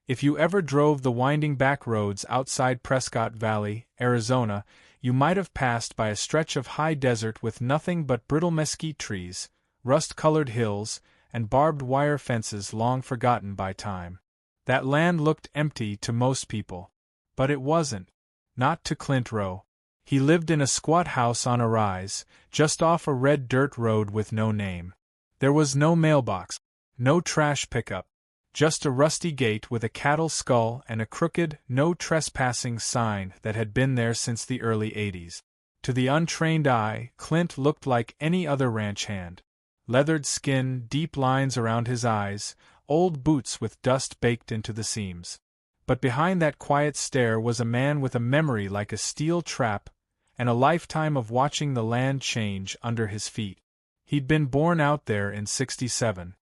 If you ever drove the winding back roads outside Prescott Valley, Arizona, you might have passed by a stretch of high desert with nothing but brittle mesquite trees, rust-colored hills, and barbed wire fences long forgotten by time. That land looked empty to most people. But it wasn't. Not to Clint Rowe. He lived in a squat house on a rise, just off a red dirt road with no name. There was no mailbox, no trash pickup, just a rusty gate with a cattle skull and a crooked, "No trespassing" sign that had been there since the early '80s. To the untrained eye, Clint looked like any other ranch hand. Leathered skin, deep lines around his eyes, old boots with dust baked into the seams. But behind that quiet stare was a man with a memory like a steel trap, and a lifetime of watching the land change under his feet. He'd been born out there in '67.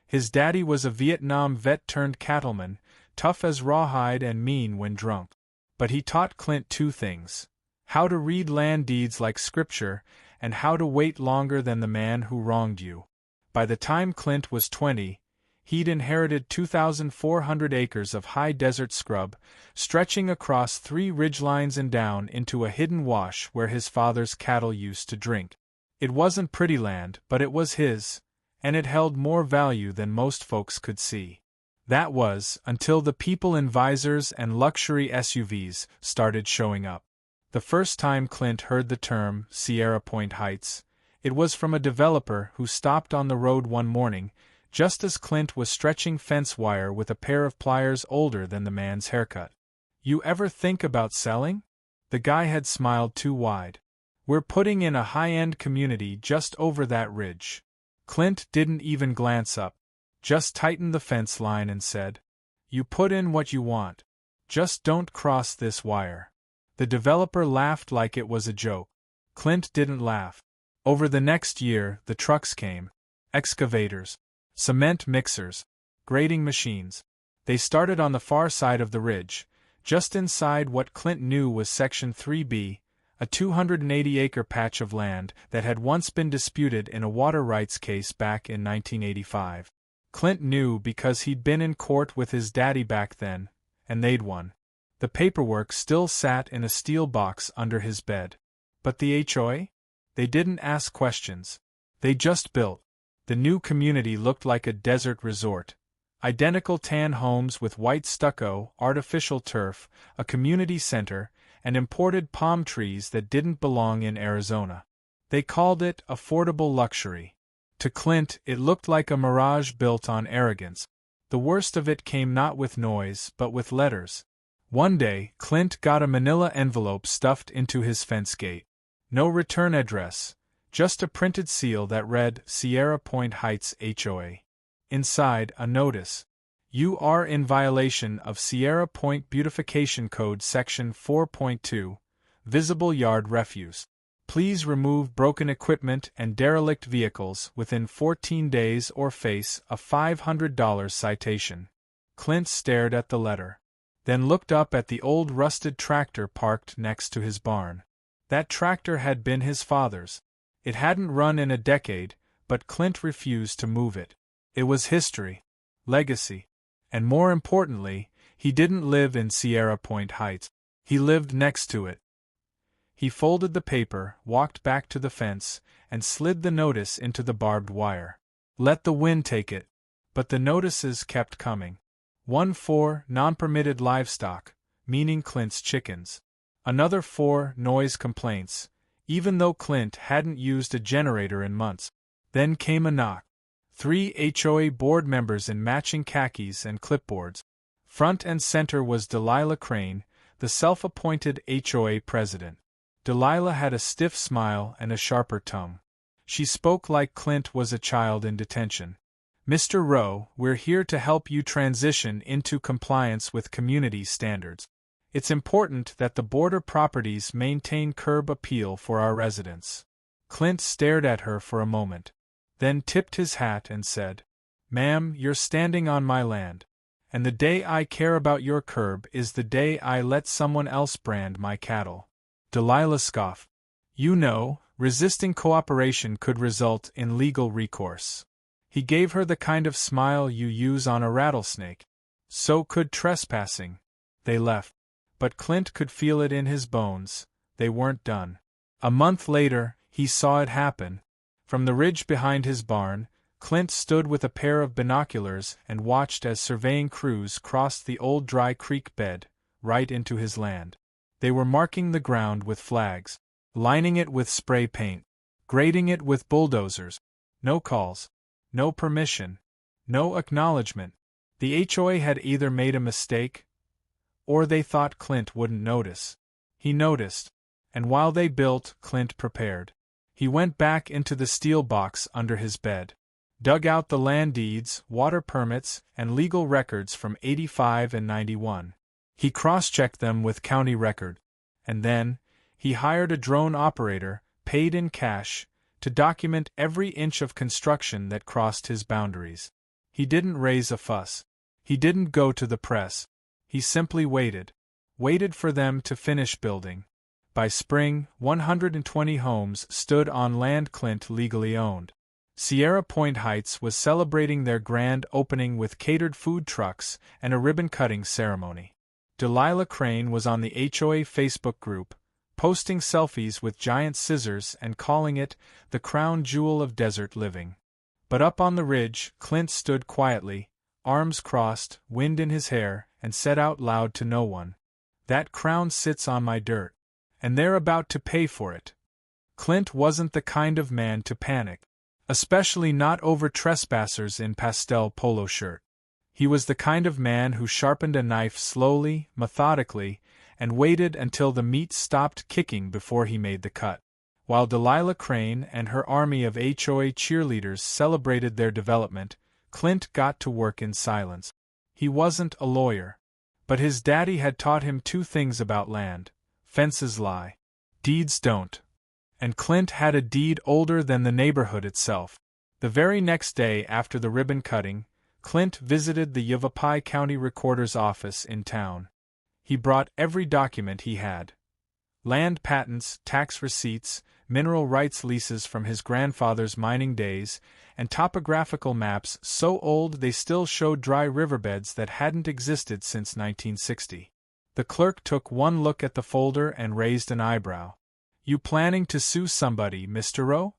His daddy was a Vietnam vet turned cattleman, tough as rawhide and mean when drunk. But he taught Clint two things: how to read land deeds like scripture, and how to wait longer than the man who wronged you. By the time Clint was 20, he'd inherited 2,400 acres of high desert scrub, stretching across 3 ridgelines and down into a hidden wash where his father's cattle used to drink. It wasn't pretty land, but it was his, and it held more value than most folks could see. That was, until the people in visors and luxury SUVs started showing up. The first time Clint heard the term Sierra Point Heights, it was from a developer who stopped on the road one morning, just as Clint was stretching fence wire with a pair of pliers older than the man's haircut. "You ever think about selling?" The guy had smiled too wide. "We're putting in a high-end community just over that ridge." Clint didn't even glance up, just tightened the fence line and said, "You put in what you want. Just don't cross this wire." The developer laughed like it was a joke. Clint didn't laugh. Over the next year, the trucks came. Excavators, cement mixers, grading machines. They started on the far side of the ridge, just inside what Clint knew was Section 3B, a 280-acre patch of land that had once been disputed in a water rights case back in 1985. Clint knew because he'd been in court with his daddy back then, and they'd won. The paperwork still sat in a steel box under his bed. But the HOA? They didn't ask questions. They just built. The new community looked like a desert resort. Identical tan homes with white stucco, artificial turf, a community center, and imported palm trees that didn't belong in Arizona. They called it affordable luxury. To Clint, it looked like a mirage built on arrogance. The worst of it came not with noise, but with letters. One day, Clint got a manila envelope stuffed into his fence gate. No return address, just a printed seal that read Sierra Point Heights HOA. Inside, a notice. "You are in violation of Sierra Point Beautification Code Section 4.2, Visible Yard Refuse. Please remove broken equipment and derelict vehicles within 14 days or face a $500 citation." Clint stared at the letter, then looked up at the old rusted tractor parked next to his barn. That tractor had been his father's. It hadn't run in a decade, but Clint refused to move it. It was history, legacy, and more importantly, he didn't live in Sierra Point Heights. He lived next to it. He folded the paper, walked back to the fence, and slid the notice into the barbed wire. Let the wind take it. But the notices kept coming. One for non-permitted livestock, meaning Clint's chickens. Another for noise complaints, even though Clint hadn't used a generator in months. Then came a knock. 3 HOA board members in matching khakis and clipboards. Front and center was Delilah Crane, the self-appointed HOA president. Delilah had a stiff smile and a sharper tongue. She spoke like Clint was a child in detention. "Mr. Rowe, we're here to help you transition into compliance with community standards. It's important that the border properties maintain curb appeal for our residents." Clint stared at her for a moment, then tipped his hat and said, "Ma'am, you're standing on my land. And the day I care about your curb is the day I let someone else brand my cattle." Delilah scoffed. "You know, resisting cooperation could result in legal recourse." He gave her the kind of smile you use on a rattlesnake. So could trespassing. They left. But Clint could feel it in his bones. They weren't done. A month later, he saw it happen. From the ridge behind his barn, Clint stood with a pair of binoculars and watched as surveying crews crossed the old dry creek bed, right into his land. They were marking the ground with flags, lining it with spray paint, grading it with bulldozers. No calls. No permission. No acknowledgement. The HOA had either made a mistake, or they thought Clint wouldn't notice. He noticed, and while they built, Clint prepared. He went back into the steel box under his bed, dug out the land deeds, water permits, and legal records from 85 and 91. He cross-checked them with county record, and then, he hired a drone operator, paid in cash, to document every inch of construction that crossed his boundaries. He didn't raise a fuss. He didn't go to the press. He simply waited. Waited for them to finish building. By spring, 120 homes stood on land Clint legally owned. Sierra Point Heights was celebrating their grand opening with catered food trucks and a ribbon-cutting ceremony. Delilah Crane was on the HOA Facebook group, posting selfies with giant scissors and calling it the crown jewel of desert living. But up on the ridge, Clint stood quietly, arms crossed, wind in his hair, and said out loud to no one, "That crown sits on my dirt, and they're about to pay for it." Clint wasn't the kind of man to panic, especially not over trespassers in pastel polo shirt. He was the kind of man who sharpened a knife slowly, methodically, and waited until the meat stopped kicking before he made the cut. While Delilah Crane and her army of HOA cheerleaders celebrated their development, Clint got to work in silence. He wasn't a lawyer, but his daddy had taught him two things about land: fences lie, deeds don't. And Clint had a deed older than the neighborhood itself. The very next day after the ribbon cutting, Clint visited the Yavapai County Recorder's office in town. He brought every document he had: land patents, tax receipts, mineral rights leases from his grandfather's mining days, and topographical maps so old they still showed dry riverbeds that hadn't existed since 1960. The clerk took one look at the folder and raised an eyebrow. "You planning to sue somebody, Mr. Rowe?"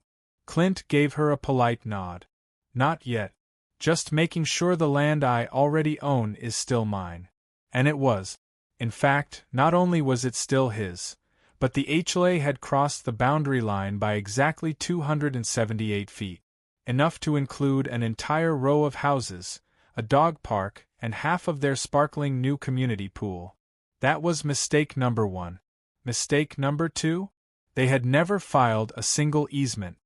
Clint gave her a polite nod. "Not yet. Just making sure the land I already own is still mine." And it was. In fact, not only was it still his, but the HOA had crossed the boundary line by exactly 278 feet, enough to include an entire row of houses, a dog park, and half of their sparkling new community pool. That was mistake number one. Mistake number two? They had never filed a single easement.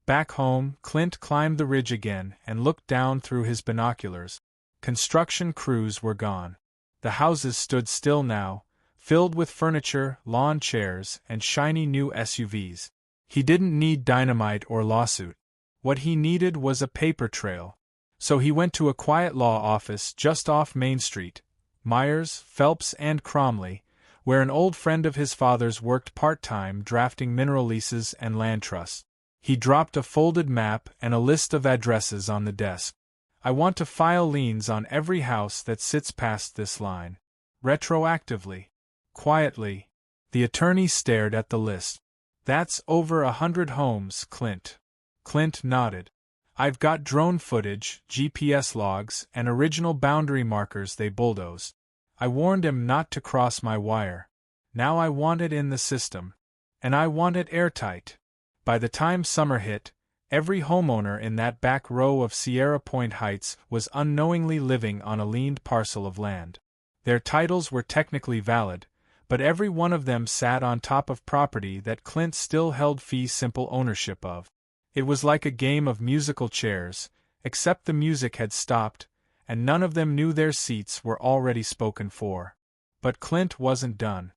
Back home, Clint climbed the ridge again and looked down through his binoculars. Construction crews were gone. The houses stood still now, filled with furniture, lawn chairs, and shiny new SUVs. He didn't need dynamite or lawsuit. What he needed was a paper trail. So he went to a quiet law office just off Main Street, Myers, Phelps and Cromley, where an old friend of his father's worked part-time drafting mineral leases and land trusts. He dropped a folded map and a list of addresses on the desk. "I want to file liens on every house that sits past this line. Retroactively." Quietly, the attorney stared at the list. "That's over 100 homes, Clint." Clint nodded. "I've got drone footage, GPS logs, and original boundary markers they bulldozed. I warned him not to cross my wire. Now I want it in the system. And I want it airtight." By the time summer hit, every homeowner in that back row of Sierra Point Heights was unknowingly living on a leaned parcel of land. Their titles were technically valid, but every one of them sat on top of property that Clint still held fee simple ownership of. It was like a game of musical chairs, except the music had stopped, and none of them knew their seats were already spoken for. But Clint wasn't done.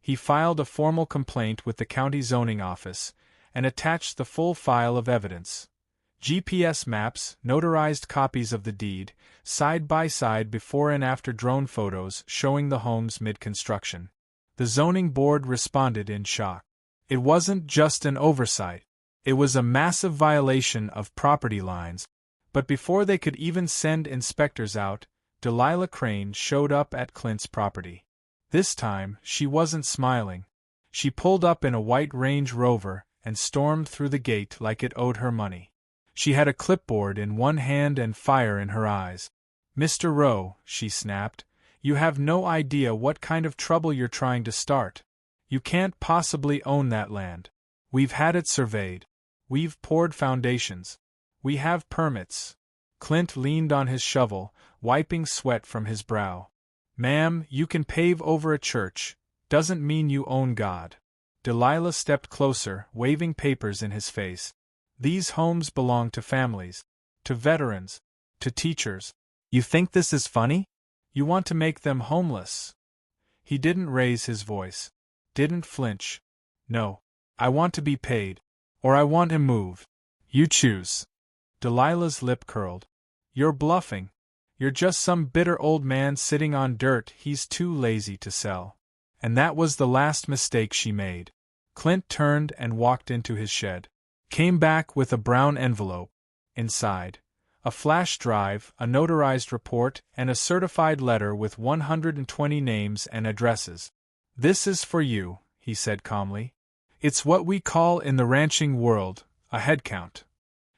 He filed a formal complaint with the county zoning office, and attached the full file of evidence. GPS maps, notarized copies of the deed, side by side before and after drone photos showing the homes mid-construction. The zoning board responded in shock. It wasn't just an oversight. It was a massive violation of property lines. But before they could even send inspectors out, Delilah Crane showed up at Clint's property. This time, she wasn't smiling. She pulled up in a white Range Rover and stormed through the gate like it owed her money. She had a clipboard in one hand and fire in her eyes. "Mr. Rowe," she snapped, "you have no idea what kind of trouble you're trying to start. You can't possibly own that land. We've had it surveyed. We've poured foundations. We have permits." Clint leaned on his shovel, wiping sweat from his brow. "Ma'am, you can pave over a church. Doesn't mean you own God." Delilah stepped closer, waving papers in his face. "These homes belong to families, to veterans, to teachers. You think this is funny? You want to make them homeless." He didn't raise his voice. Didn't flinch. "No. I want to be paid. Or I want him moved. You choose." Delilah's lip curled. "You're bluffing. You're just some bitter old man sitting on dirt he's too lazy to sell." And that was the last mistake she made. Clint turned and walked into his shed. Came back with a brown envelope. Inside, a flash drive, a notarized report, and a certified letter with 120 names and addresses. "This is for you," he said calmly. "It's what we call in the ranching world a head count."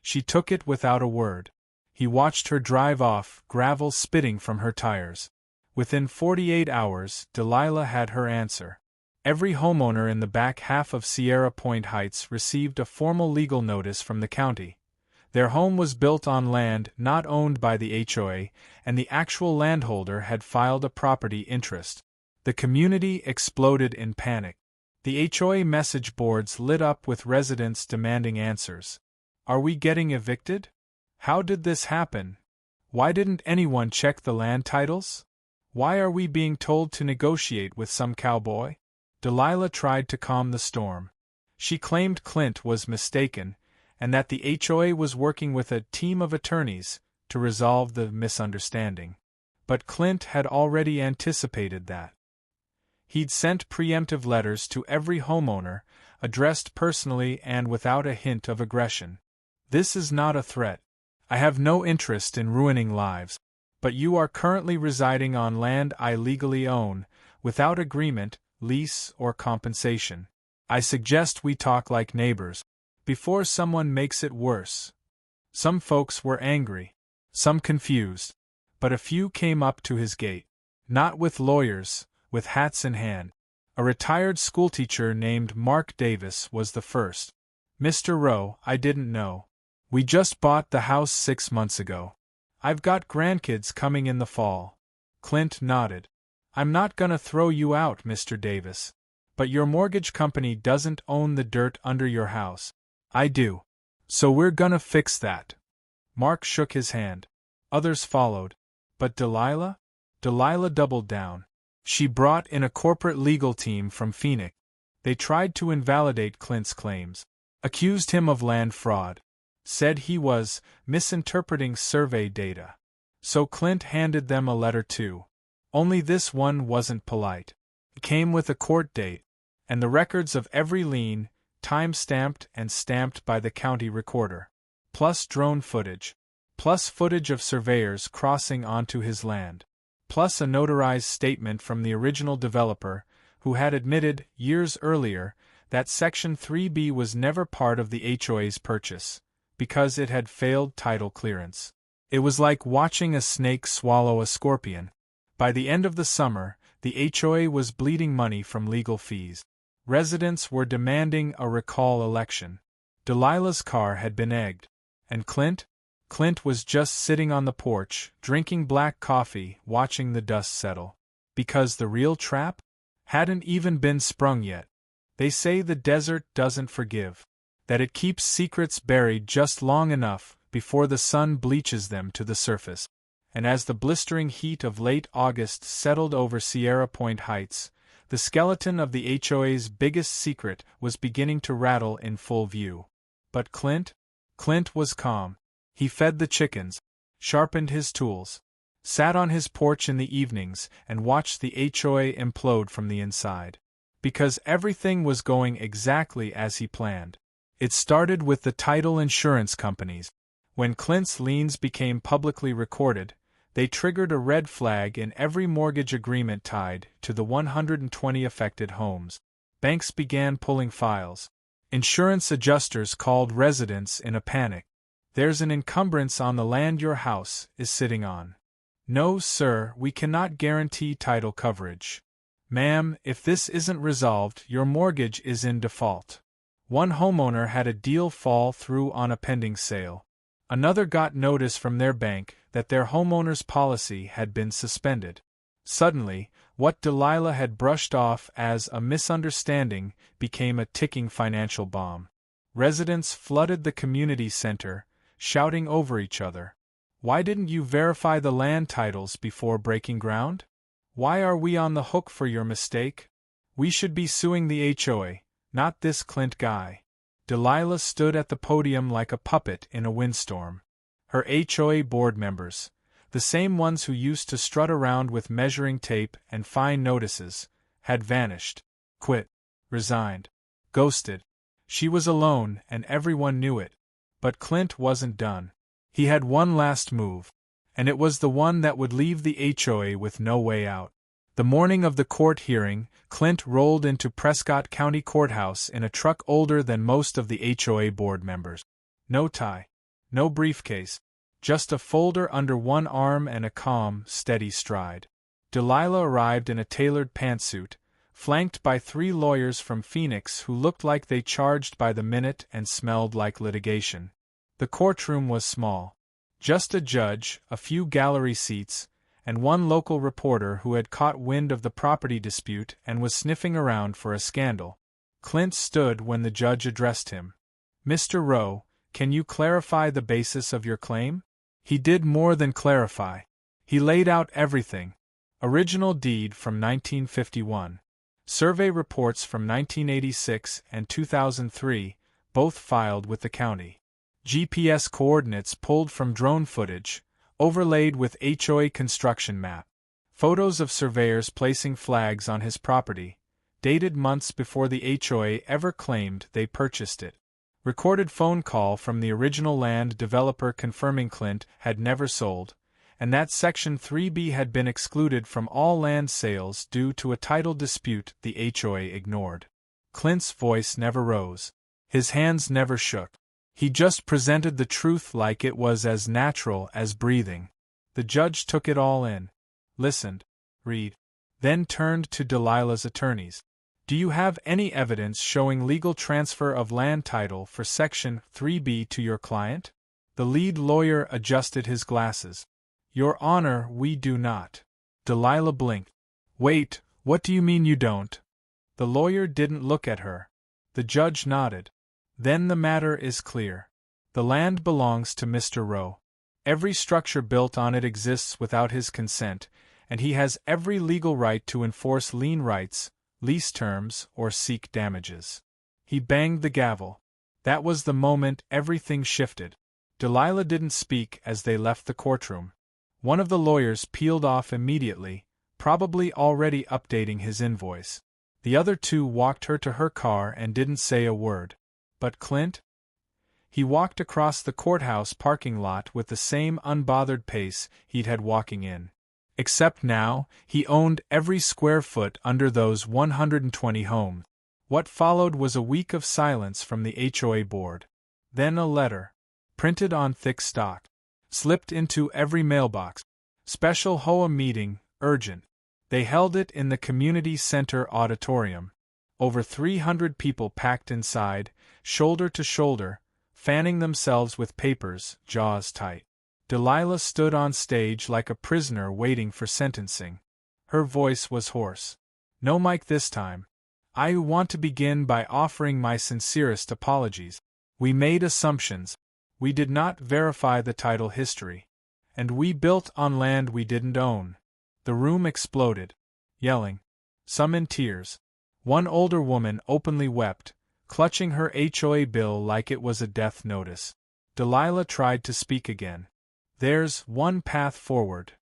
She took it without a word. He watched her drive off, gravel spitting from her tires. Within 48 hours, Delilah had her answer. Every homeowner in the back half of Sierra Point Heights received a formal legal notice from the county. Their home was built on land not owned by the HOA, and the actual landholder had filed a property interest. The community exploded in panic. The HOA message boards lit up with residents demanding answers. "Are we getting evicted? How did this happen? Why didn't anyone check the land titles? Why are we being told to negotiate with some cowboy?" Delilah tried to calm the storm. She claimed Clint was mistaken, and that the HOA was working with a team of attorneys to resolve the misunderstanding. But Clint had already anticipated that. He'd sent preemptive letters to every homeowner, addressed personally and without a hint of aggression. "This is not a threat. I have no interest in ruining lives. But you are currently residing on land I legally own, without agreement, lease, or compensation. I suggest we talk like neighbors, before someone makes it worse." Some folks were angry, some confused, but a few came up to his gate. Not with lawyers, with hats in hand. A retired schoolteacher named Mark Davis was the first. "Mr. Rowe, I didn't know. We just bought the house 6 months ago. I've got grandkids coming in the fall." Clint nodded. "I'm not gonna throw you out, Mr. Davis. But your mortgage company doesn't own the dirt under your house. I do. So we're gonna fix that." Mark shook his hand. Others followed. But Delilah? Delilah doubled down. She brought in a corporate legal team from Phoenix. They tried to invalidate Clint's claims. Accused him of land fraud. Said he was misinterpreting survey data. So Clint handed them a letter too. Only this one wasn't polite. It came with a court date, and the records of every lien, time-stamped and stamped by the county recorder. Plus drone footage. Plus footage of surveyors crossing onto his land. Plus a notarized statement from the original developer, who had admitted, years earlier, that Section 3B was never part of the HOA's purchase, because it had failed title clearance. It was like watching a snake swallow a scorpion. By the end of the summer, the HOA was bleeding money from legal fees. Residents were demanding a recall election. Delilah's car had been egged. And Clint? Clint was just sitting on the porch, drinking black coffee, watching the dust settle. Because the real trap hadn't even been sprung yet. They say the desert doesn't forgive. That it keeps secrets buried just long enough before the sun bleaches them to the surface. And as the blistering heat of late August settled over Sierra Point Heights, the skeleton of the HOA's biggest secret was beginning to rattle in full view. But Clint was calm. He fed the chickens, sharpened his tools, sat on his porch in the evenings and watched the HOA implode from the inside. Because everything was going exactly as he planned. It started with the title insurance companies. When Clint's liens became publicly recorded, They triggered a red flag in every mortgage agreement tied to the 120 affected homes. Banks began pulling files. Insurance adjusters called residents in a panic. There's an encumbrance on the land your house is sitting on. No, sir, we cannot guarantee title coverage. Ma'am, if this isn't resolved, your mortgage is in default. One homeowner had a deal fall through on a pending sale. Another got notice from their bank that their homeowner's policy had been suspended. Suddenly, what Delilah had brushed off as a misunderstanding became a ticking financial bomb. Residents flooded the community center, shouting over each other. Why didn't you verify the land titles before breaking ground? Why are we on the hook for your mistake? We should be suing the HOA, not this Clint guy. Delilah stood at the podium like a puppet in a windstorm. Her HOA board members, the same ones who used to strut around with measuring tape and fine notices, had vanished, quit, resigned, ghosted. She was alone and everyone knew it. But Clint wasn't done. He had one last move, and it was the one that would leave the HOA with no way out. The morning of the court hearing, Clint rolled into Prescott County Courthouse in a truck older than most of the HOA board members. No tie, no briefcase, just a folder under one arm and a calm, steady stride. Delilah arrived in a tailored pantsuit, flanked by 3 lawyers from Phoenix who looked like they charged by the minute and smelled like litigation. The courtroom was small. Just a judge, a few gallery seats, and one local reporter who had caught wind of the property dispute and was sniffing around for a scandal. Clint stood when the judge addressed him. "Mr. Rowe, can you clarify the basis of your claim?" He did more than clarify. He laid out everything. Original deed from 1951. Survey reports from 1986 and 2003, both filed with the county. GPS coordinates pulled from drone footage, overlaid with HOA construction map. Photos of surveyors placing flags on his property, dated months before the HOA ever claimed they purchased it. Recorded phone call from the original land developer confirming Clint had never sold, and that Section 3B had been excluded from all land sales due to a title dispute the HOA ignored. Clint's voice never rose. His hands never shook. He just presented the truth like it was as natural as breathing. The judge took it all in, listened, read, then turned to Delilah's attorneys. "Do you have any evidence showing legal transfer of land title for Section 3B to your client?" The lead lawyer adjusted his glasses. "Your Honor, we do not." Delilah blinked. "Wait, what do you mean you don't?" The lawyer didn't look at her. The judge nodded. "Then the matter is clear. The land belongs to Mr. Rowe. Every structure built on it exists without his consent, and he has every legal right to enforce lien rights, lease terms, or seek damages." He banged the gavel. That was the moment everything shifted. Delilah didn't speak as they left the courtroom. One of the lawyers peeled off immediately, probably already updating his invoice. The other 2 walked her to her car and didn't say a word. But Clint? He walked across the courthouse parking lot with the same unbothered pace he'd had walking in. Except now, he owned every square foot under those 120 homes. What followed was a week of silence from the HOA board. Then a letter, printed on thick stock, slipped into every mailbox. Special HOA meeting, urgent. They held it in the community center auditorium. Over 300 people packed inside, shoulder to shoulder, fanning themselves with papers, jaws tight. Delilah stood on stage like a prisoner waiting for sentencing. Her voice was hoarse. "No mic this time. I want to begin by offering my sincerest apologies. We made assumptions. We did not verify the title history. And we built on land we didn't own." The room exploded, yelling. Some in tears. One older woman openly wept, clutching her HOA bill like it was a death notice. Delilah tried to speak again. "There's one path forward."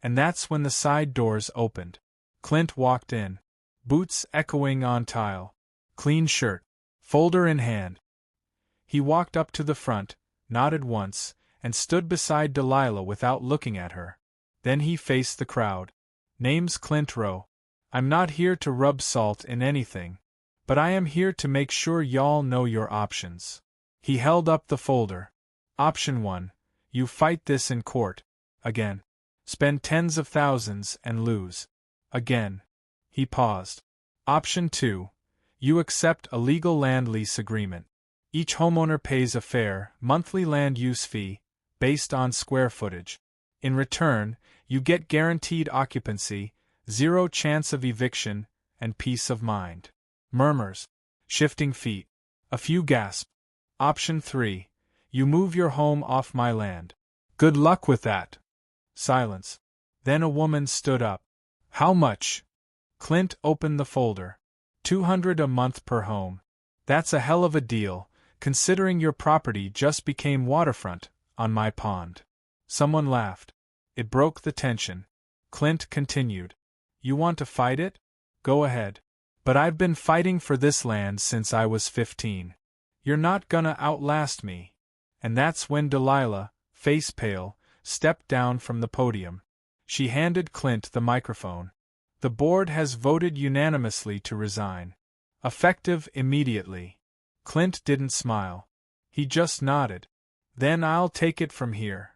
And that's when the side doors opened. Clint walked in, boots echoing on tile, clean shirt, folder in hand. He walked up to the front, nodded once, and stood beside Delilah without looking at her. Then he faced the crowd. Name's Clint Rowe. I'm not here to rub salt in anything. But I am here to make sure y'all know your options. He held up the folder. Option 1. You fight this in court. Again. Spend tens of thousands and lose. Again. He paused. Option 2. You accept a legal land lease agreement. Each homeowner pays a fair, monthly land use fee, based on square footage. In return, you get guaranteed occupancy, zero chance of eviction, and peace of mind. Murmurs. Shifting feet. A few gasp. Option 3. You move your home off my land. Good luck with that. Silence. Then a woman stood up. How much? Clint opened the folder. $200 a month per home. That's a hell of a deal, considering your property just became waterfront, on my pond. Someone laughed. It broke the tension. Clint continued. You want to fight it? Go ahead. But I've been fighting for this land since I was 15. You're not gonna outlast me. And that's when Delilah, face pale, stepped down from the podium. She handed Clint the microphone. The board has voted unanimously to resign. Effective immediately. Clint didn't smile. He just nodded. Then I'll take it from here.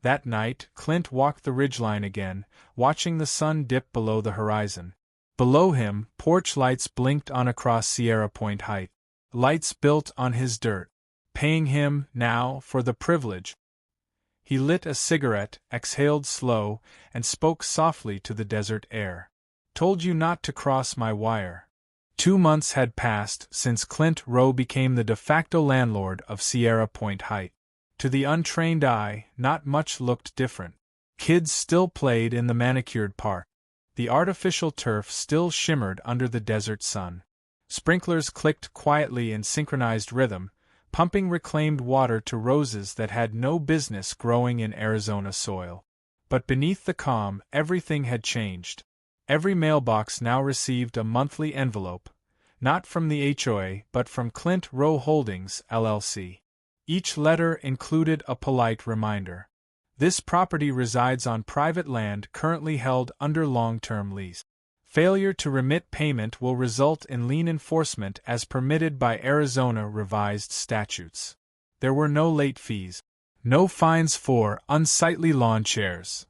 That night, Clint walked the ridgeline again, watching the sun dip below the horizon. Below him, porch lights blinked on across Sierra Point Height. Lights built on his dirt, paying him, now, for the privilege. He lit a cigarette, exhaled slow, and spoke softly to the desert air. Told you not to cross my wire. 2 months had passed since Clint Rowe became the de facto landlord of Sierra Point Height. To the untrained eye, not much looked different. Kids still played in the manicured park. The artificial turf still shimmered under the desert sun. Sprinklers clicked quietly in synchronized rhythm, pumping reclaimed water to roses that had no business growing in Arizona soil. But beneath the calm, everything had changed. Every mailbox now received a monthly envelope, not from the HOA but from Clint Rowe Holdings, LLC. Each letter included a polite reminder. This property resides on private land currently held under long-term lease. Failure to remit payment will result in lien enforcement as permitted by Arizona revised statutes. There were no late fees. No fines for unsightly lawn chairs.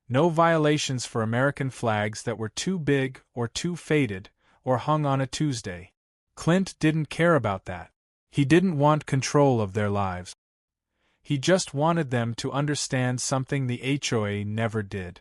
No violations for American flags that were too big or too faded or hung on a Tuesday. Clint didn't care about that. He didn't want control of their lives. He just wanted them to understand something the HOA never did.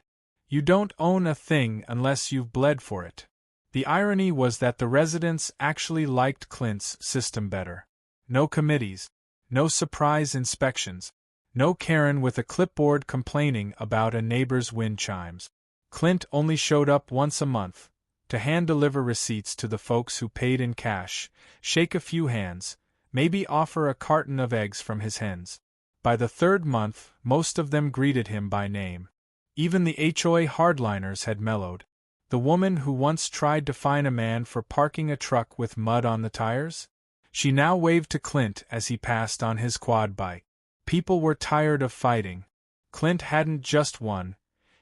You don't own a thing unless you've bled for it. The irony was that the residents actually liked Clint's system better. No committees. No surprise inspections. No Karen with a clipboard complaining about a neighbor's wind chimes. Clint only showed up once a month, to hand-deliver receipts to the folks who paid in cash, shake a few hands, maybe offer a carton of eggs from his hens. By the 3rd month, most of them greeted him by name. Even the HOA hardliners had mellowed. The woman who once tried to fine a man for parking a truck with mud on the tires? She now waved to Clint as he passed on his quad bike. People were tired of fighting. Clint hadn't just won.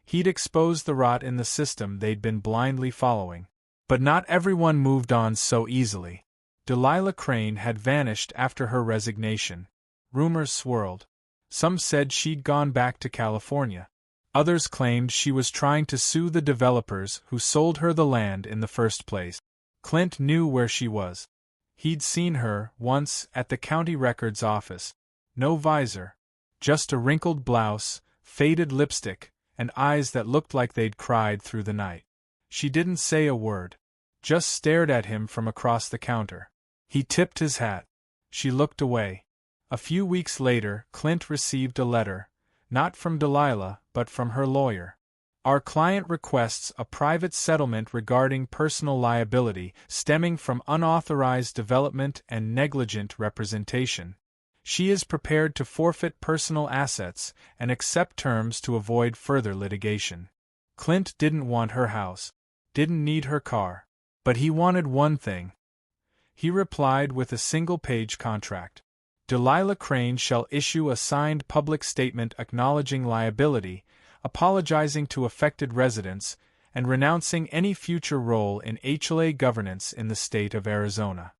He'd exposed the rot in the system they'd been blindly following. But not everyone moved on so easily. Delilah Crane had vanished after her resignation. Rumors swirled. Some said she'd gone back to California. Others claimed she was trying to sue the developers who sold her the land in the first place. Clint knew where she was. He'd seen her, once, at the county records office. No visor. Just a wrinkled blouse, faded lipstick, and eyes that looked like they'd cried through the night. She didn't say a word. Just stared at him from across the counter. He tipped his hat. She looked away. A few weeks later, Clint received a letter, not from Delilah, but from her lawyer. Our client requests a private settlement regarding personal liability stemming from unauthorized development and negligent representation. She is prepared to forfeit personal assets and accept terms to avoid further litigation. Clint didn't want her house, didn't need her car, but he wanted one thing. He replied with a single-page contract. Delilah Crane shall issue a signed public statement acknowledging liability, apologizing to affected residents, and renouncing any future role in HLA governance in the state of Arizona.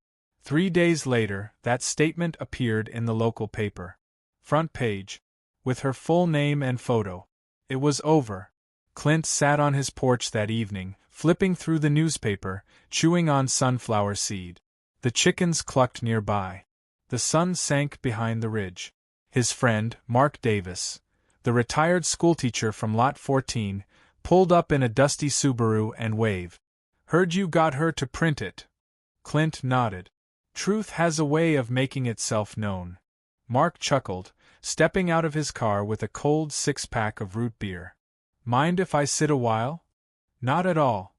3 days later, that statement appeared in the local paper. Front page. With her full name and photo. It was over. Clint sat on his porch that evening, flipping through the newspaper, chewing on sunflower seed. The chickens clucked nearby. The sun sank behind the ridge. His friend, Mark Davis, the retired schoolteacher from Lot 14, pulled up in a dusty Subaru and waved. "Heard you got her to print it." Clint nodded. "Truth has a way of making itself known." Mark chuckled, stepping out of his car with a cold 6-pack of root beer. "Mind if I sit a while?" "Not at all."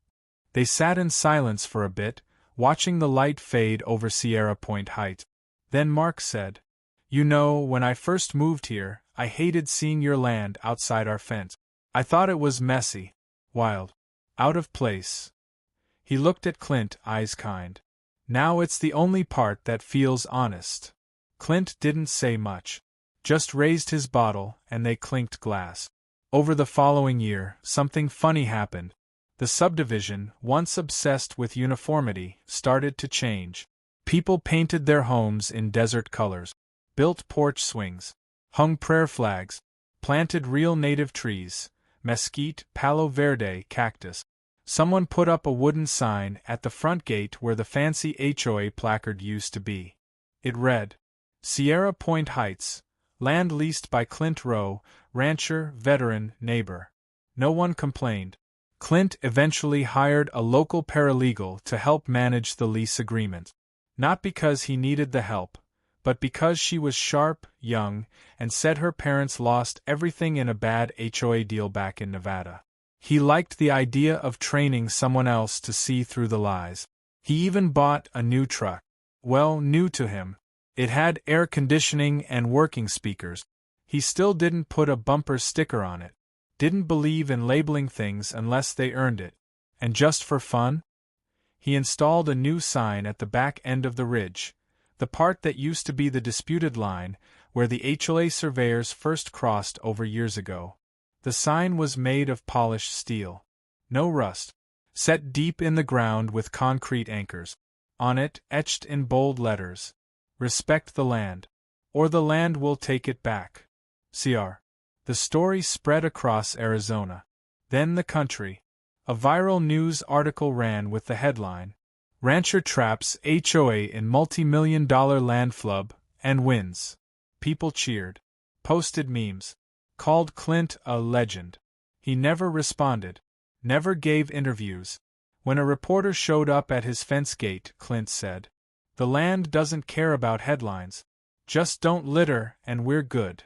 They sat in silence for a bit, watching the light fade over Sierra Point Heights. Then Mark said, "You know, when I first moved here, I hated seeing your land outside our fence. I thought it was messy, wild, out of place." He looked at Clint, eyes kind. "Now it's the only part that feels honest." Clint didn't say much. Just raised his bottle, and they clinked glass. Over the following year, something funny happened. The subdivision, once obsessed with uniformity, started to change. People painted their homes in desert colors, built porch swings, hung prayer flags, planted real native trees, mesquite, palo verde, cactus. Someone put up a wooden sign at the front gate where the fancy HOA placard used to be. It read, "Sierra Point Heights, land leased by Clint Rowe, rancher, veteran, neighbor." No one complained. Clint eventually hired a local paralegal to help manage the lease agreement. Not because he needed the help, but because she was sharp, young, and said her parents lost everything in a bad HOA deal back in Nevada. He liked the idea of training someone else to see through the lies. He even bought a new truck. Well, new to him. It had air conditioning and working speakers. He still didn't put a bumper sticker on it. Didn't believe in labeling things unless they earned it. And just for fun? He installed a new sign at the back end of the ridge, the part that used to be the disputed line, where the HOA surveyors first crossed over years ago. The sign was made of polished steel. No rust. Set deep in the ground with concrete anchors. On it, etched in bold letters, "Respect the land, or the land will take it back." Cr. The story spread across Arizona. Then the country. A viral news article ran with the headline, "Rancher Traps HOA in Multi-Million-Dollar Land Flub, and Wins." People cheered. Posted memes. Called Clint a legend. He never responded. Never gave interviews. When a reporter showed up at his fence gate, Clint said, "The land doesn't care about headlines. Just don't litter and we're good,"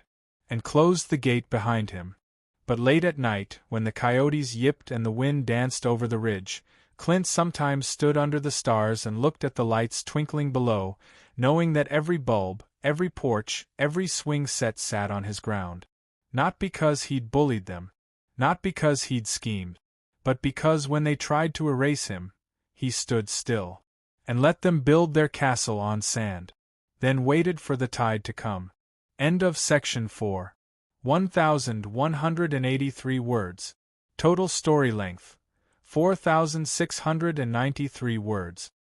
and closed the gate behind him. But late at night, when the coyotes yipped and the wind danced over the ridge, Clint sometimes stood under the stars and looked at the lights twinkling below, knowing that every bulb, every porch, every swing set sat on his ground. Not because he'd bullied them, not because he'd schemed, but because when they tried to erase him, he stood still, and let them build their castle on sand, then waited for the tide to come. End of section 4. 1,183 words. Total story length, 4,693 words.